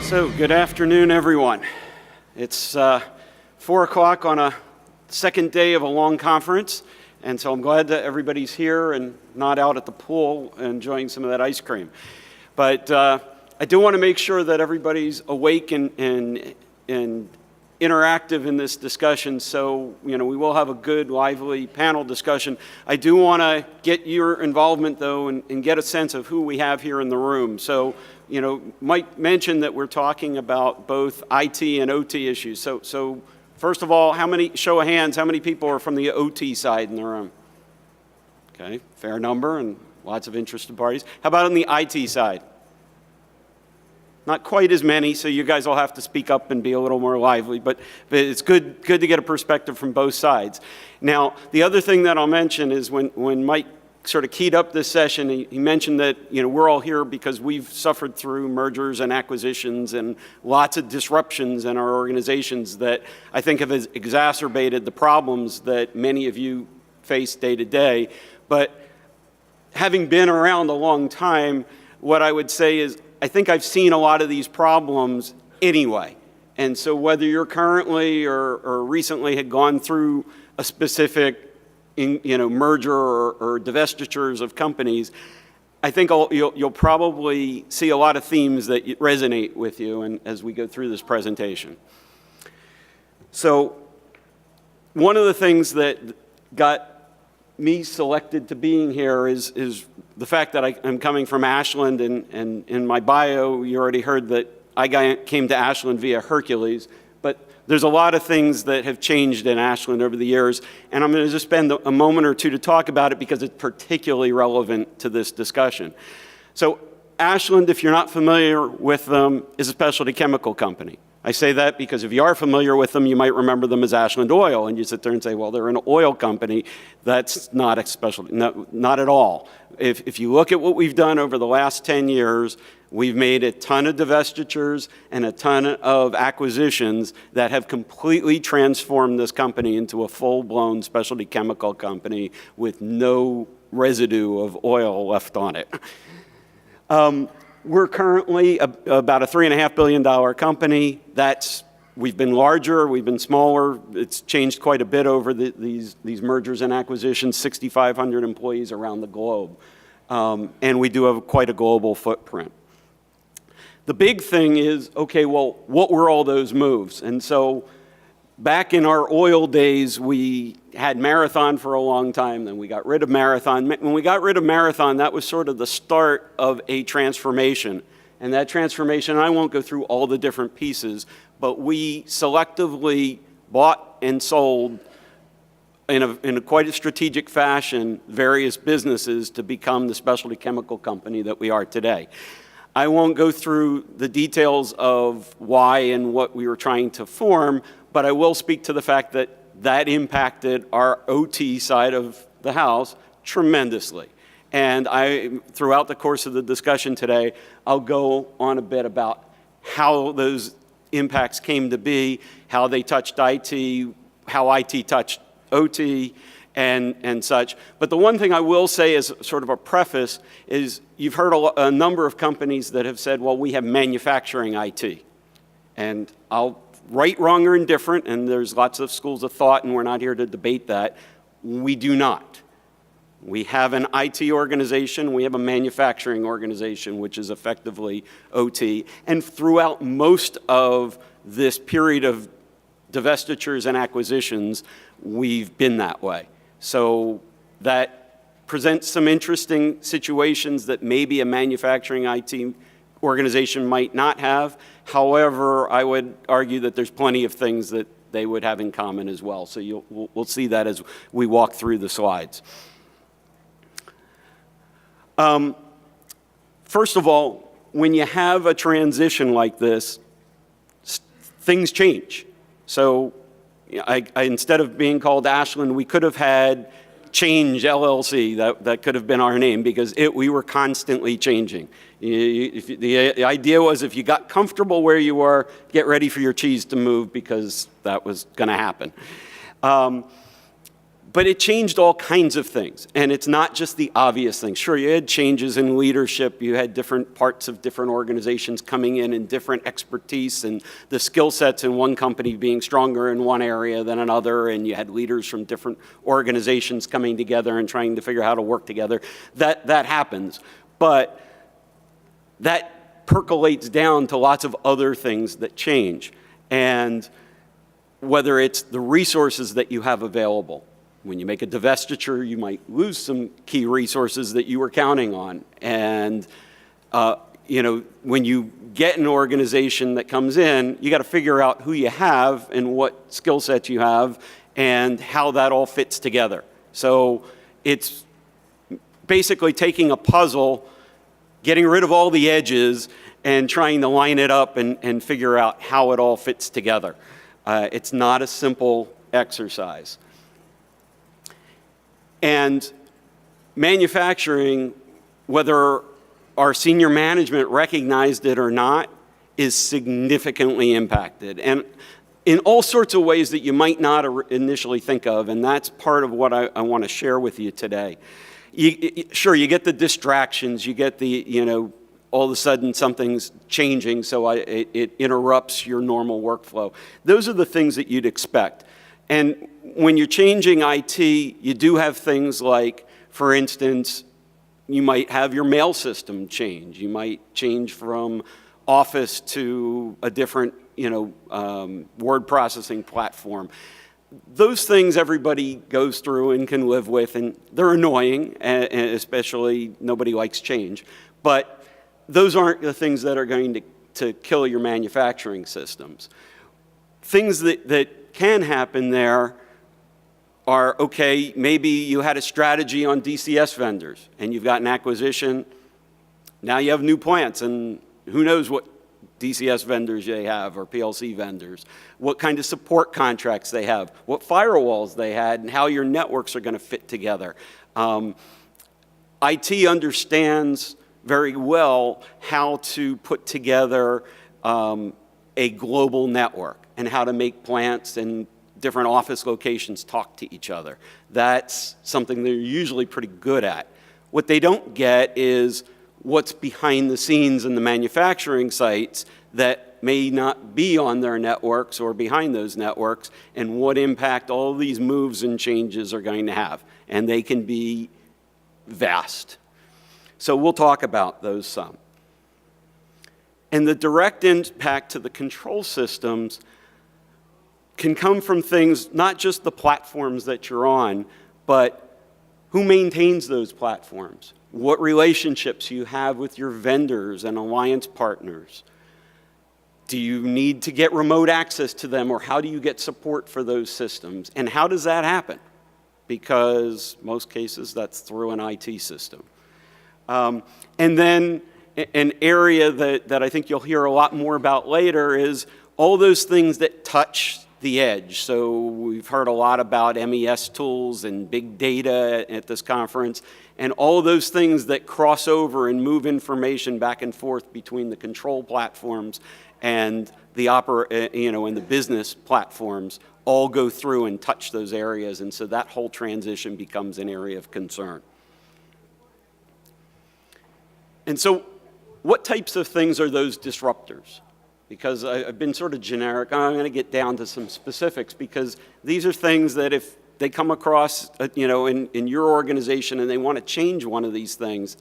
So, good afternoon, everyone. It's 4 o'clock on a second day of a long conference, and so I'm glad that everybody's here and not out at the pool enjoying some of that ice cream. But I do want to make sure that everybody's awake and interactive in this discussion, so we will have a good, lively panel discussion. I do want to get your involvement, though, and get a sense of who we have here in the room. So, Mike mentioned that we're talking about both IT and OT issues. So first of all, show of hands, how many people are from the OT side in the room? Okay, fair number and lots of interested parties. How about on the IT side? Not quite as many, so you guys will have to speak up and be a little more lively, but it's good to get a perspective from both sides. Now, the other thing that I'll mention is when Mike sort of keyed up this session, he mentioned that we're all here because we've suffered through mergers and acquisitions and lots of disruptions in our organizations that I think have exacerbated the problems that many of you face day to day. But having been around a long time, what I would say is I think I've seen a lot of these problems anyway. And so whether you're currently or recently had gone through a specific merger or divestitures of companies, I think you'll probably see a lot of themes that resonate with you as we go through this presentation. So one of the things that got me selected to being here is the fact that I'm coming from Ashland, and in my bio, you already heard that I came to Ashland via Hercules, but there's a lot of things that have changed in Ashland over the years, and I'm going to just spend a moment or two to talk about it because it's particularly relevant to this discussion. So Ashland, if you're not familiar with them, is a specialty chemical company. I say that because if you are familiar with them, you might remember them as Ashland Oil, and you sit there and say, well, they're an oil company. That's not a specialty, not at all. If you look at what we've done over the last 10 years, we've made a ton of divestitures and a ton of acquisitions that have completely transformed this company into a full-blown specialty chemical company with no residue of oil left on it. We're currently about a $3.5 billion company. We've been larger, we've been smaller. It's changed quite a bit over these mergers and acquisitions, 6,500 employees around the globe. And we do have quite a global footprint. The big thing is, okay, well, what were all those moves? And so back in our oil days, we had Marathon for a long time, then we got rid of Marathon. When we got rid of Marathon, that was sort of the start of a transformation. And that transformation, I won't go through all the different pieces, but we selectively bought and sold in a quite a strategic fashion various businesses to become the specialty chemical company that we are today. I won't go through the details of why and what we were trying to form, but I will speak to the fact that that impacted our OT side of the house tremendously. And throughout the course of the discussion today, I'll go on a bit about how those impacts came to be, how they touched IT, how IT touched OT, and such. But the one thing I will say as sort of a preface is you've heard a number of companies that have said, well, we have manufacturing IT. And right, wrong, or indifferent, and there's lots of schools of thought, and we're not here to debate that. We do not. We have an IT organization, we have a manufacturing organization, which is effectively OT. And throughout most of this period of divestitures and acquisitions, we've been that way. So that presents some interesting situations that maybe a manufacturing IT organization might not have. However, I would argue that there's plenty of things that they would have in common as well. So we'll see that as we walk through the slides. First of all, when you have a transition like this, things change. So instead of being called Ashland, we could have had Change LLC. That could have been our name because we were constantly changing. The idea was if you got comfortable where you were, get ready for your cheese to move because that was going to happen. But But it changed all kinds of things, and it's not just the obvious things. Sure, you had changes in leadership, you had different parts of different organizations coming in and different expertise, and the skill sets in one company being stronger in one area than another, and you had leaders from different organizations coming together and trying to figure out how to work together. That happens, but that percolates down to lots of other things that change, and whether it's the resources that you have available. When you make a divestiture, you might lose some key resources that you were counting on. And when you get an organization that comes in, you got to figure out who you have and what skill sets you have and how that all fits together. So it's basically taking a puzzle, getting rid of all the edges, and trying to line it up and figure out how it all fits together. It's not a simple exercise. And manufacturing, whether our senior management recognized it or not, is significantly impacted. And in all sorts of ways that you might not initially think of, and that's part of what I want to share with you today. Sure, you get the distractions, you get the, all of a sudden something's changing, so it interrupts your normal workflow. Those are the things that you'd expect. And when you're changing IT, you do have things like, for instance, you might have your mail system change. You might change from Office to a different, word processing platform. Those things everybody goes through and can live with, and they're annoying, and especially nobody likes change. But those aren't the things that are going to kill your manufacturing systems. Things that can happen there are, okay, maybe you had a strategy on DCS vendors and you've got an acquisition. Now you have new plants, and who knows what DCS vendors they have or PLC vendors, what kind of support contracts they have, what firewalls they had, and how your networks are going to fit together. IT understands very well how to put together a global network and how to make plants and different office locations talk to each other. That's something they're usually pretty good at. What they don't get is what's behind the scenes in the manufacturing sites that may not be on their networks or behind those networks, and what impact all of these moves and changes are going to have. And they can be vast. So we'll talk about those some. And the direct impact to the control systems can come from things, not just the platforms that you're on, but who maintains those platforms? What relationships you have with your vendors and alliance partners? Do you need to get remote access to them, or how do you get support for those systems? And how does that happen? Because most cases that's through an IT system. And then an area that I think you'll hear a lot more about later is all those things that touch the edge. So we've heard a lot about MES tools and big data at this conference, and all those things that cross over and move information back and forth between the control platforms and the and the business platforms all go through and touch those areas, and so that whole transition becomes an area of concern. And so what types of things are those disruptors? Because I've been sort of generic. I'm going to get down to some specifics, because these are things that if they come across, in your organization and they want to change one of these things,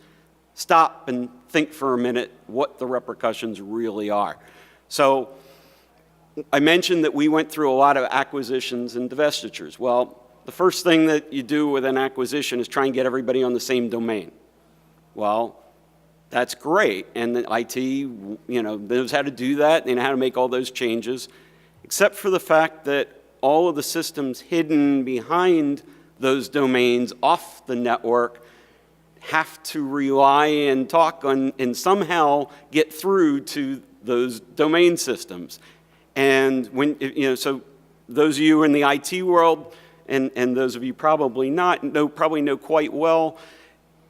stop and think for a minute what the repercussions really are. So I mentioned that we went through a lot of acquisitions and divestitures. Well, the first thing that you do with an acquisition is try and get everybody on the same domain. Well, that's great, and the IT, knows how to do that. They know how to make all those changes, except for the fact that all of the systems hidden behind those domains off the network have to rely and talk on and somehow get through to those domain systems. And when so those of you in the IT world, and those of you probably not, probably know quite well.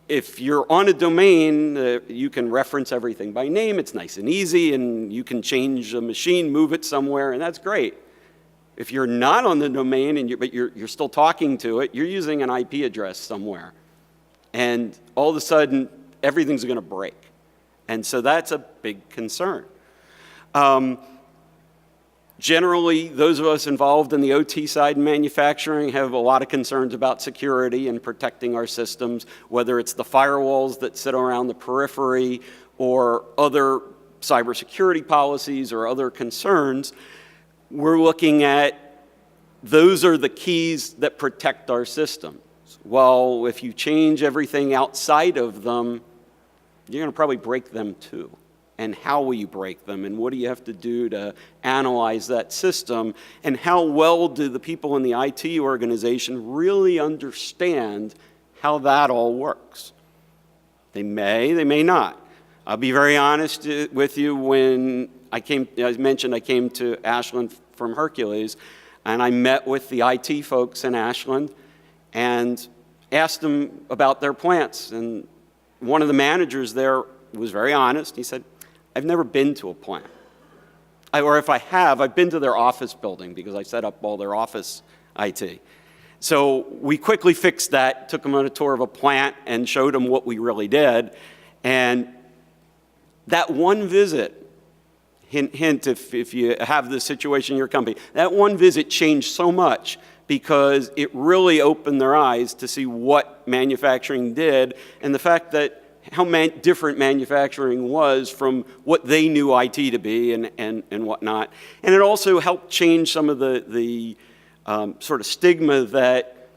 If you're on a domain, you can reference everything by name. It's nice and easy, and you can change a machine, move it somewhere, and that's great. If you're not on the domain, but you're still talking to it, you're using an IP address somewhere. And all of a sudden, everything's going to break. And so that's a big concern. Generally, those of us involved in the OT side in manufacturing have a lot of concerns about security and protecting our systems, whether it's the firewalls that sit around the periphery or other cybersecurity policies or other concerns. We're looking at those are the keys that protect our systems. Well, if you change everything outside of them, you're going to probably break them too. And how will you break them? And what do you have to do to analyze that system? And how well do the people in the IT organization really understand how that all works? They may not. I'll be very honest with you. When I mentioned I came to Ashland from Hercules, and I met with the IT folks in Ashland and asked them about their plants. And one of the managers there was very honest. He said, I've never been to a plant. Or if I have, I've been to their office building because I set up all their office IT. So we quickly fixed that, took them on a tour of a plant and showed them what we really did. And that one visit, hint if you have this situation in your company, that one visit changed so much because it really opened their eyes to see what manufacturing did and the fact that how different manufacturing was from what they knew IT to be and whatnot. And it also helped change some of the sort of stigma that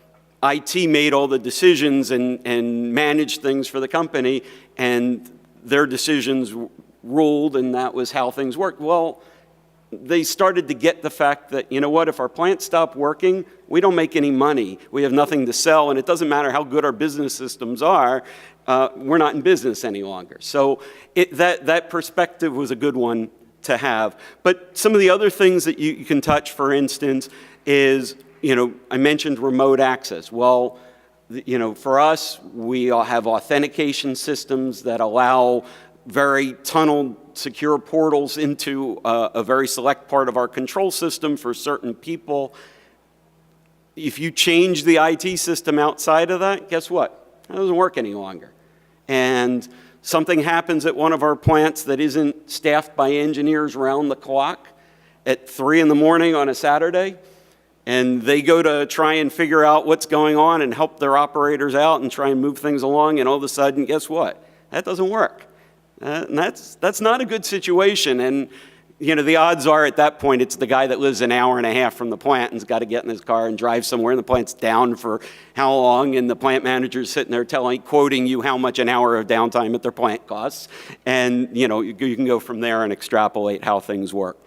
IT made all the decisions and managed things for the company, and their decisions ruled, and that was how things worked. Well, they started to get the fact that, you know what, if our plants stop working, we don't make any money. We have nothing to sell, and it doesn't matter how good our business systems are, we're not in business any longer. So that perspective was a good one to have. But some of the other things that you can touch, for instance, is, I mentioned remote access. Well, for us, we all have authentication systems that allow very tunneled, secure portals into a very select part of our control system for certain people. If you change the IT system outside of that, guess what? It doesn't work any longer. And something happens at one of our plants that isn't staffed by engineers around the clock at 3 in the morning on a Saturday, and they go to try and figure out what's going on and help their operators out and try and move things along, and all of a sudden, guess what? That doesn't work. And that's not a good situation. And the odds are at that point it's the guy that lives an hour and a half from the plant and's got to get in his car and drive somewhere, and the plant's down for how long, and the plant manager's sitting there quoting you how much an hour of downtime at their plant costs. And you can go from there and extrapolate how things work.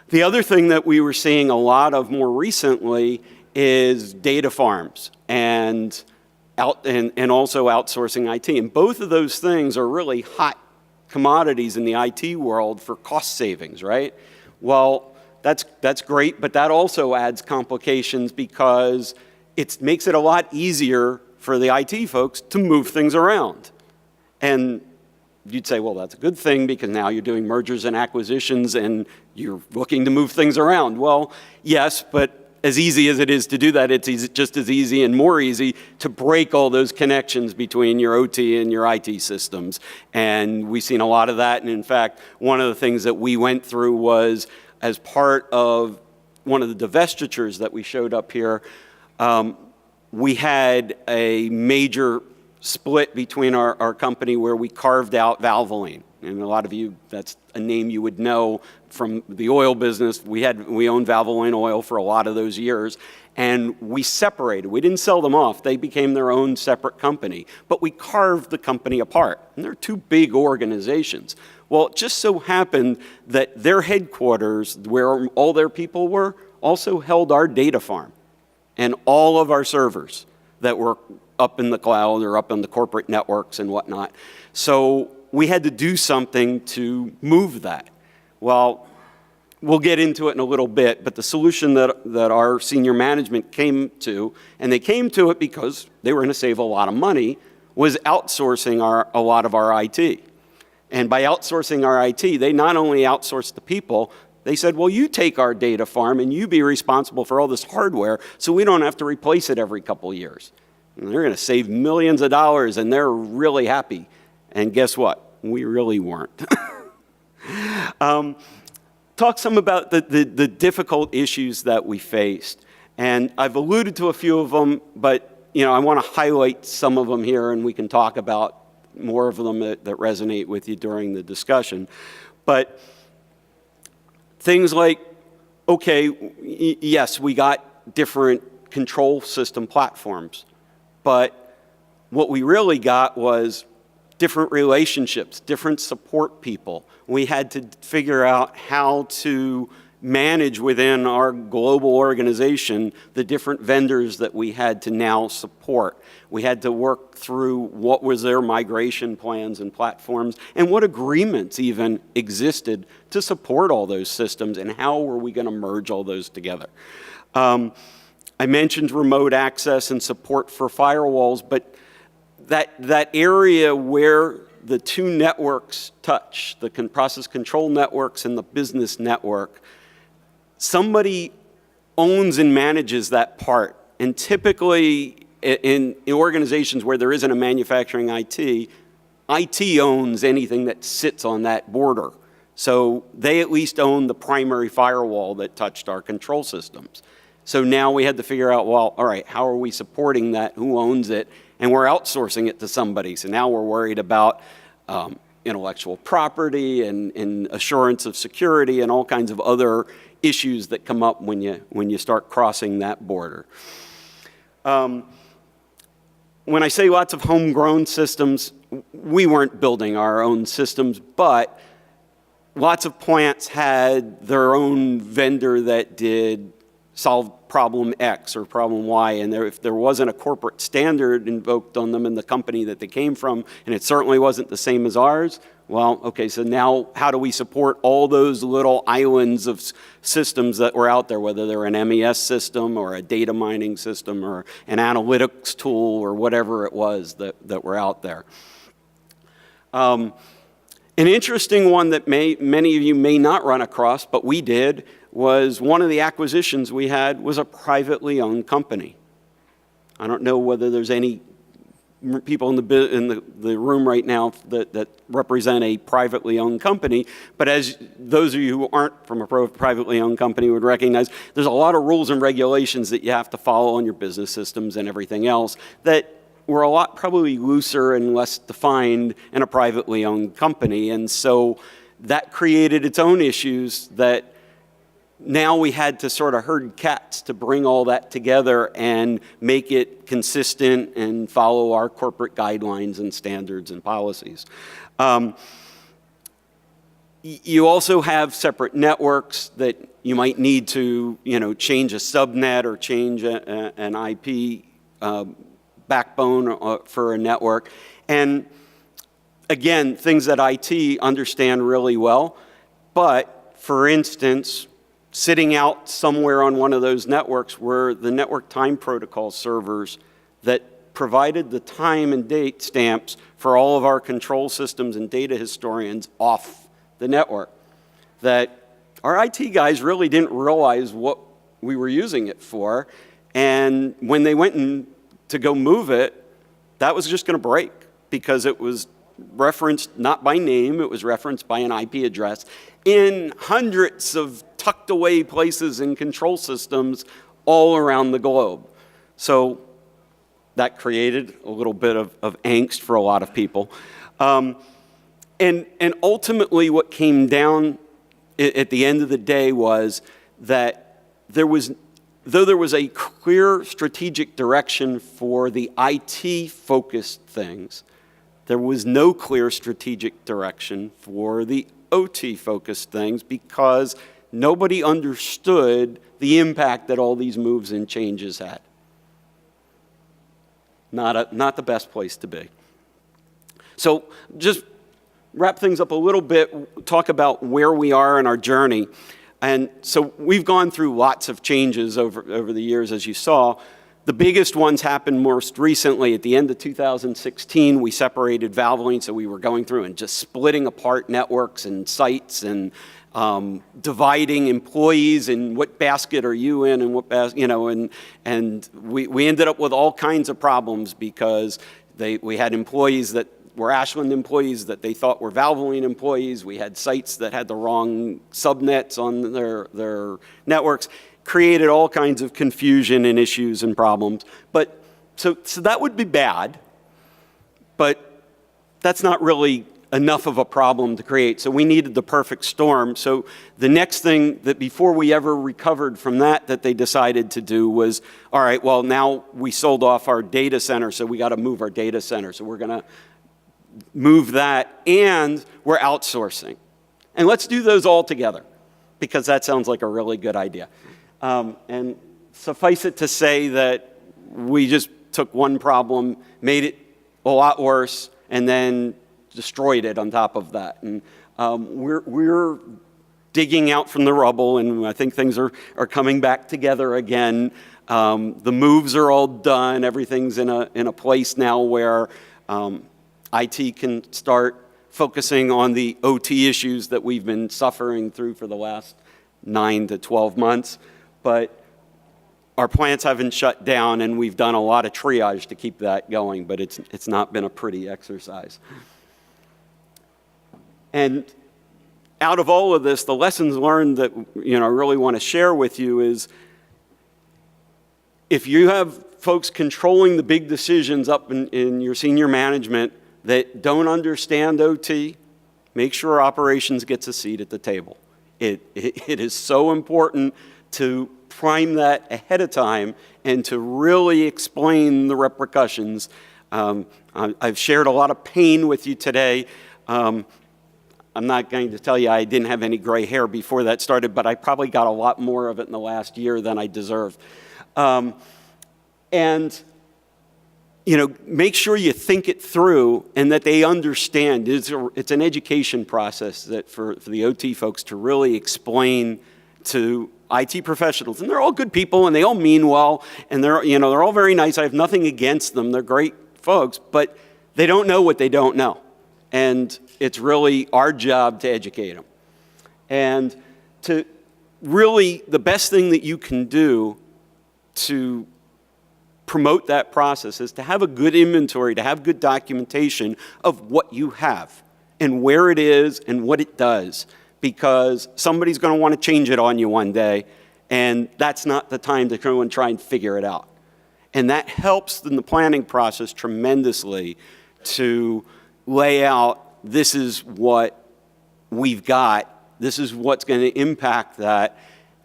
The other thing that we were seeing a lot of more recently is data farms and also outsourcing IT. And both of those things are really hot commodities in the IT world for cost savings, right? Well, that's great, but that also adds complications because it makes it a lot easier for the IT folks to move things around. And you'd say, well, that's a good thing because now you're doing mergers and acquisitions and you're looking to move things around. Well, yes, but as easy as it is to do that, it's just as easy and more easy to break all those connections between your OT and your IT systems. And we've seen a lot of that. And in fact, one of the things that we went through was, as part of one of the divestitures that we showed up here, we had a major split between our company where we carved out Valvoline. And a lot of you, that's a name you would know from the oil business. We owned Valvoline Oil for a lot of those years, and we separated. We didn't sell them off. They became their own separate company, but we carved the company apart. And they're two big organizations. Well, it just so happened that their headquarters, where all their people were, also held our data farm and all of our servers that were up in the cloud or up in the corporate networks and whatnot. So we had to do something to move that. Well, we'll get into it in a little bit, but the solution that our senior management came to, and they came to it because they were going to save a lot of money, was outsourcing a lot of our IT. And by outsourcing our IT, they not only outsourced the people, They said, well, you take our data farm and you be responsible for all this hardware so we don't have to replace it every couple of years. And they're going to save millions of dollars, and they're really happy. And guess what? We really weren't. Talk some about the difficult issues that we faced. And I've alluded to a few of them, but I want to highlight some of them here, and we can talk about more of them that resonate with you during the discussion. But things like, okay, yes, we got different control system platforms, but what we really got was different relationships, different support people. We had to figure out how to manage within our global organization the different vendors that we had to now support. We had to work through what was their migration plans and platforms and what agreements even existed to support all those systems and how were we going to merge all those together. I mentioned remote access and support for firewalls, but that area where the two networks touch, the process control networks and the business network, somebody owns and manages that part. And typically in organizations where there isn't a manufacturing IT owns anything that sits on that border. So they at least own the primary firewall that touched our control systems. So now we had to figure out, well, all right, how are we supporting that? Who owns it? And we're outsourcing it to somebody. So now we're worried about intellectual property and assurance of security and all kinds of other issues that come up when you start crossing that border. When I say lots of homegrown systems, we weren't building our own systems, but lots of plants had their own vendor that did solve problem X or problem Y, and if there wasn't a corporate standard invoked on them in the company that they came from, and it certainly wasn't the same as ours, well, okay, so now how do we support all those little islands of systems that were out there, whether they're an MES system or a data mining system or an analytics tool or whatever it was that were out there. An interesting one that many of you may not run across, but we did, was one of the acquisitions we had was a privately owned company. I don't know whether there's any people in the room right now that represent a privately owned company, but as those of you who aren't from a privately owned company would recognize, there's a lot of rules and regulations that you have to follow on your business systems and everything else that were a lot probably looser and less defined in a privately owned company. And so that created its own issues that now we had to sort of herd cats to bring all that together and make it consistent and follow our corporate guidelines and standards and policies. You also have separate networks that you might need to, change a subnet or change an IP backbone for a network. And again, things that IT understand really well, but for instance, sitting out somewhere on one of those networks were the network time protocol servers that provided the time and date stamps for all of our control systems and data historians off the network. That our IT guys really didn't realize what we were using it for, and when they went to go move it, that was just going to break because it was referenced not by name, it was referenced by an IP address in hundreds of tucked away places in control systems all around the globe. So that created a little bit of angst for a lot of people. And ultimately what came down at the end of the day was that though there was a clear strategic direction for the IT-focused things, there was no clear strategic direction for the OT-focused things because nobody understood the impact that all these moves and changes had. Not the best place to be. So just wrap things up a little bit, talk about where we are in our journey. And so we've gone through lots of changes over the years, as you saw. The biggest ones happened most recently. At the end of 2016, we separated Valvoline, so we were going through and just splitting apart networks and sites and dividing employees and what basket are you in and what basket, and we ended up with all kinds of problems because we had employees that were Ashland employees that they thought were Valvoline employees. We had sites that had the wrong subnets on their networks, created all kinds of confusion and issues and problems. But so that would be bad, but that's not really enough of a problem to create. So we needed the perfect storm. So the next thing that before we ever recovered from that they decided to do was, all right, well, now we sold off our data center, so we got to move our data center. So we're going to move that, and we're outsourcing. And let's do those all together, because that sounds like a really good idea. And suffice it to say that we just took one problem, made it a lot worse, and then destroyed it on top of that. And we're digging out from the rubble, and I think things are coming back together again. The moves are all done. Everything's in a place now where IT can start focusing on the OT issues that we've been suffering through for the last 9 to 12 months. But our plants haven't shut down, and we've done a lot of triage to keep that going, but it's not been a pretty exercise. And out of all of this, the lessons learned that I really want to share with you is, if you have folks controlling the big decisions up in your senior management that don't understand OT, make sure operations gets a seat at the table. It is so important to prime that ahead of time and to really explain the repercussions. I've shared a lot of pain with you today. I'm not going to tell you I didn't have any gray hair before that started, but I probably got a lot more of it in the last year than I deserved. And make sure you think it through and that they understand. It's an education process that for the OT folks to really explain to IT professionals. And they're all good people and they all mean well, and they're all very nice. I have nothing against them. They're great folks, but they don't know what they don't know. And it's really our job to educate them. And to really, the best thing that you can do to promote that process is to have a good inventory, to have good documentation of what you have and where it is and what it does, because somebody's going to want to change it on you one day, and that's not the time to go and try and figure it out. And that helps in the planning process tremendously to lay out, this is what we've got, this is what's going to impact that,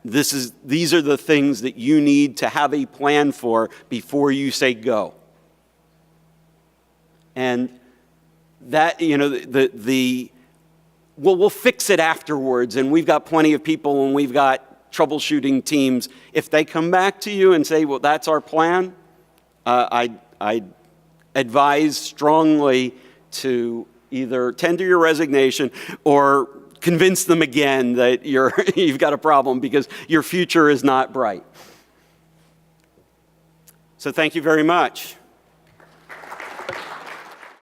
these are the things that you need to have a plan for before you say go. And that, we'll fix it afterwards, and we've got plenty of people and we've got troubleshooting teams. If they come back to you and say, well, that's our plan, I advise strongly to either tender your resignation or convince them again that you've got a problem, because your future is not bright. So thank you very much.